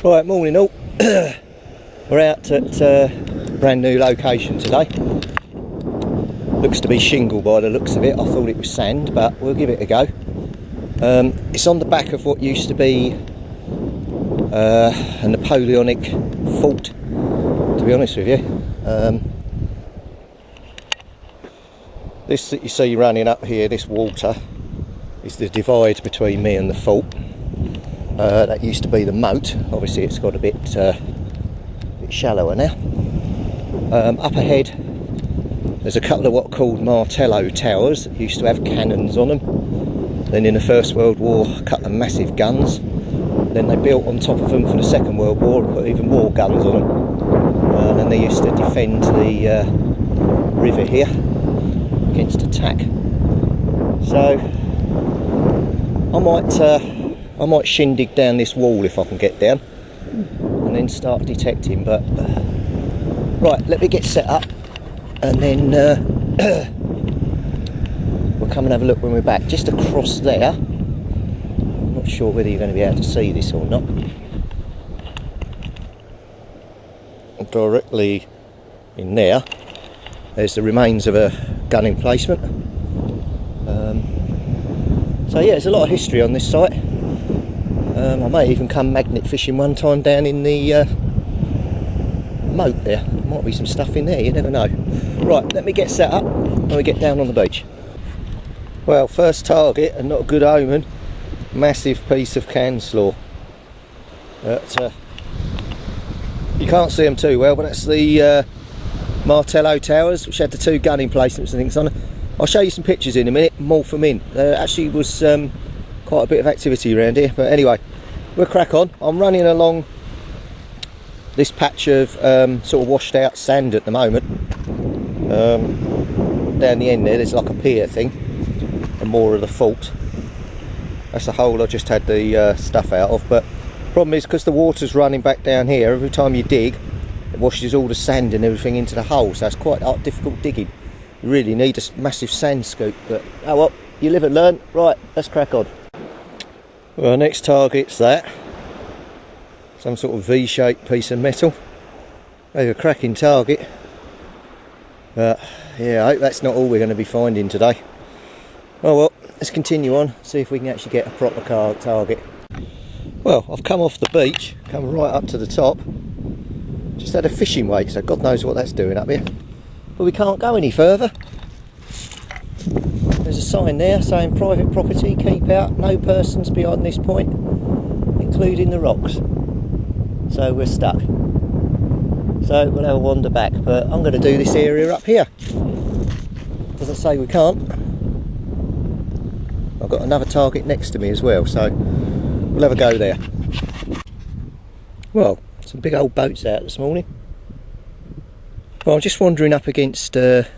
Right, morning all. We're out at a brand new location today. Looks to be shingle by the looks of it. I thought it was sand, but we'll give it a go. It's on the back of what used to be a Napoleonic fort, to be honest with you. This that you see running up here, this water, is the divide between me and the fort. That used to be the moat. Obviously it's got a bit shallower now. Up ahead there's a couple of what are called Martello towers that used to have cannons on them. Then in the First World War, a couple of massive guns. Then they built on top of them for the Second World War and put even more guns on them. And they used to defend the river here against attack. So I might shindig down this wall if I can get down, and then start detecting. But right, let me get set up, and then we'll come and have a look when we're back. Just across there, I'm not sure whether you're going to be able to see this or not. Directly in there's the remains of a gun emplacement. So yeah, there's a lot of history on this site. I may even come magnet fishing one time down in the moat there. Might be some stuff in there, you never know. Right, let me get set up and we get down on the beach. Well, first target, and not a good omen, massive piece of can slaw. You can't see them too well, but that's the Martello towers, which had the two gun emplacements and things on them. I'll show you some pictures in a minute, morph them in. There actually was quite a bit of activity around here, but anyway, we'll crack on. I'm running along this patch of sort of washed out sand at the moment. Down the end there's like a pier thing, and more of the fault. That's the hole I just had the stuff out of, but the problem is because the water's running back down here, every time you dig, it washes all the sand and everything into the hole, so it's quite difficult digging. You really need a massive sand scoop, but oh well, you live and learn. Right, let's crack on. Well, next target's that. Some sort of V-shaped piece of metal. They're a cracking target. But yeah, I hope that's not all we're going to be finding today. Oh well, let's continue on, see if we can actually get a proper target. Well, I've come off the beach, come right up to the top. Just had a fishing weight, so God knows what that's doing up here. But we can't go any further. There's a sign there saying private property, keep out, no persons beyond this point, including the rocks. So we're stuck. So we'll have a wander back, but I'm going to do this area up here. Doesn't say we can't. I've got another target next to me as well, so we'll have a go there. Well, some big old boats out this morning. Well, I'm just wandering up against the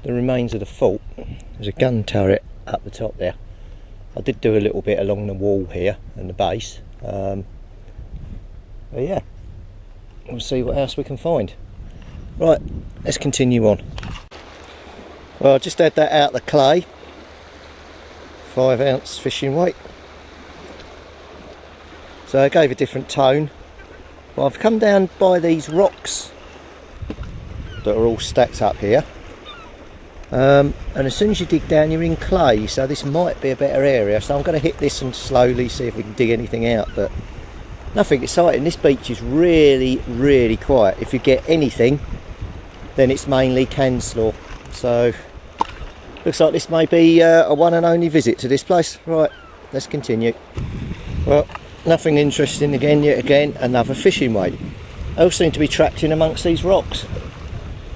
remains of the fort. There's a gun turret up the top there. I did do a little bit along the wall here and the base. But yeah, we'll see what else we can find. Right, let's continue on. Well, I just had that out of the clay. 5 ounce fishing weight. So I gave a different tone. But I've come down by these rocks that are all stacked up here, and as soon as you dig down you're in clay, so this might be a better area, so I'm going to hit this and slowly see if we can dig anything out, but nothing exciting. This beach is really quiet. If you get anything, then it's mainly can slaw, so looks like this may be a one and only visit to this place. Right, let's continue. Well, nothing interesting yet again, another fishing weight. They all seem to be trapped in amongst these rocks.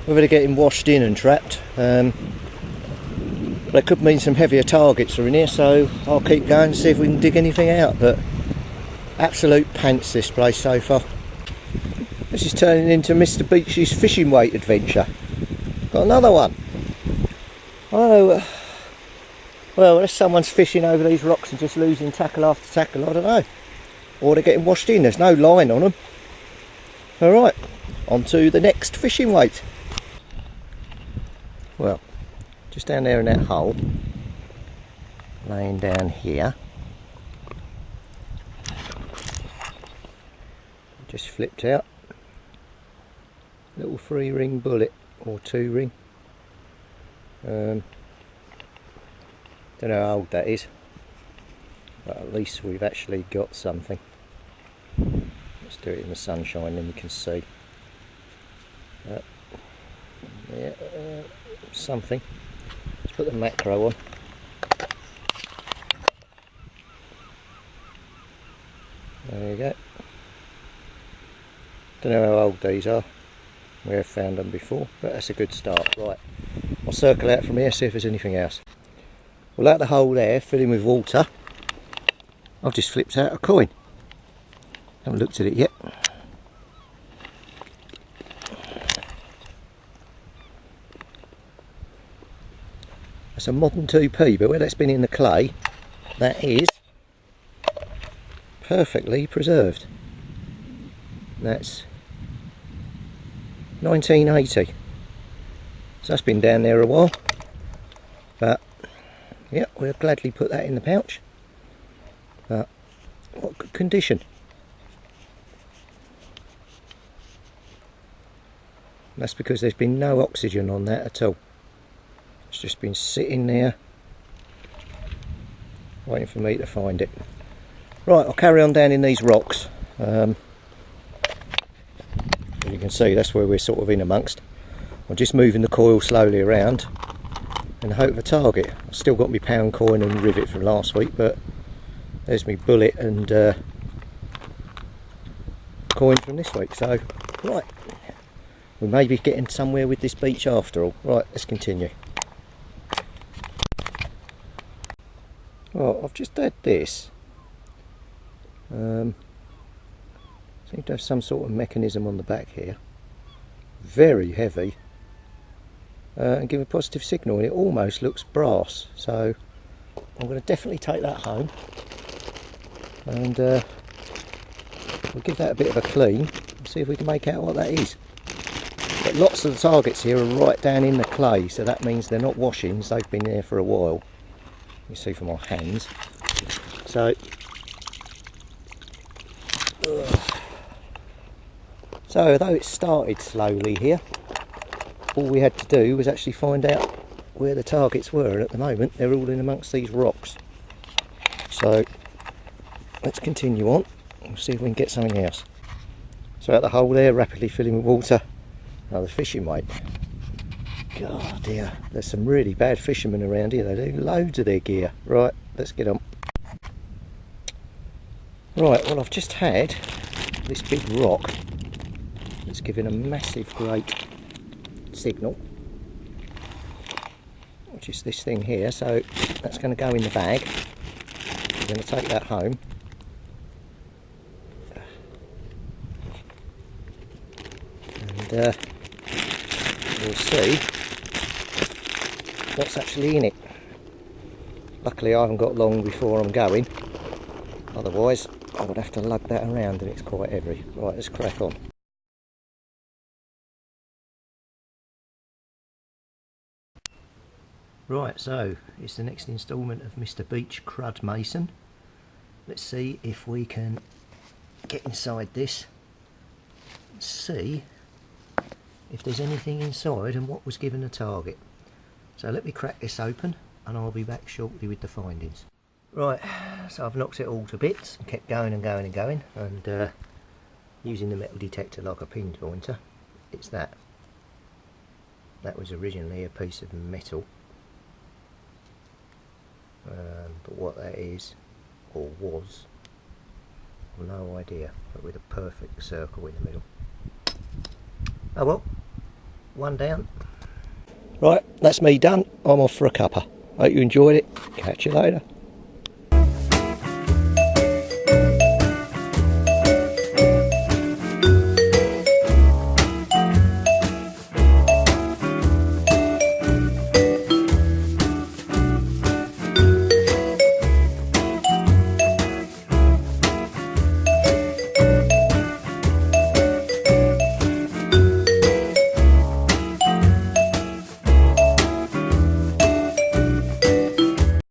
Whether they're getting washed in and trapped, that could mean some heavier targets are in here, so I'll keep going and see if we can dig anything out. But absolute pants this place so far. This is turning into Mr. Beach's fishing weight adventure. Got another one. Oh, well, unless someone's fishing over these rocks and just losing tackle after tackle, I don't know. Or they're getting washed in, there's no line on them. Alright, on to the next fishing weight. Well, just down there in that hole, laying down here, just flipped out. Little 3-ring bullet, or 2-ring. Don't know how old that is, but at least we've actually got something. Let's do it in the sunshine, then you can see. Yeah, something. Let's put the macro on. There you go. Don't know how old these are. We have found them before, but that's a good start. Right, I'll circle out from here, see if there's anything else. Well, out the hole there, filling with water, I've just flipped out a coin. Haven't looked at it yet. It's a modern 2p, but where that's been in the clay, that is perfectly preserved. That's 1980. So that's been down there a while. But yeah, we'll gladly put that in the pouch. But what good condition. That's because there's been no oxygen on that at all. It's just been sitting there waiting for me to find it. Right, I'll carry on down in these rocks. As you can see, that's where we're sort of in amongst. I'm just moving the coil slowly around in the hope of a target. I've still got my pound coin and rivet from last week, but there's my bullet and coin from this week. So, right, we may be getting somewhere with this beach after all. Right, let's continue. Well, I've just had this. Seem to have some sort of mechanism on the back here. Very heavy. And give a positive signal, and it almost looks brass. So I'm going to definitely take that home. And we'll give that a bit of a clean and see if we can make out what that is. But lots of the targets here are right down in the clay, so that means they're not washings, they've been there for a while. You see from my hands. So although it started slowly here, all we had to do was actually find out where the targets were, and at the moment they're all in amongst these rocks. So let's continue on and see if we can get something else. So out the hole there, rapidly filling with water, another fishing weight. God dear, there's some really bad fishermen around here. They do loads of their gear. Right, let's get on. Right, well, I've just had this big rock that's giving a massive great signal, which is this thing here. So that's going to go in the bag. I'm going to take that home. And we'll see what's actually in it. Luckily I haven't got long before I'm going, otherwise I would have to lug that around and it's quite heavy. Right, let's crack on. Right, so it's the next instalment of Mr. Beach Crud Mason. Let's see if we can get inside this and see if there's anything inside and what was given a target. So let me crack this open and I'll be back shortly with the findings. Right, so I've knocked it all to bits and kept going and going and going, and using the metal detector like a pinpointer, it's that. That was originally a piece of metal, but what that is, or was, I've no idea, but with a perfect circle in the middle. Oh well, one down. Right, that's me done. I'm off for a cuppa. Hope you enjoyed it. Catch you later.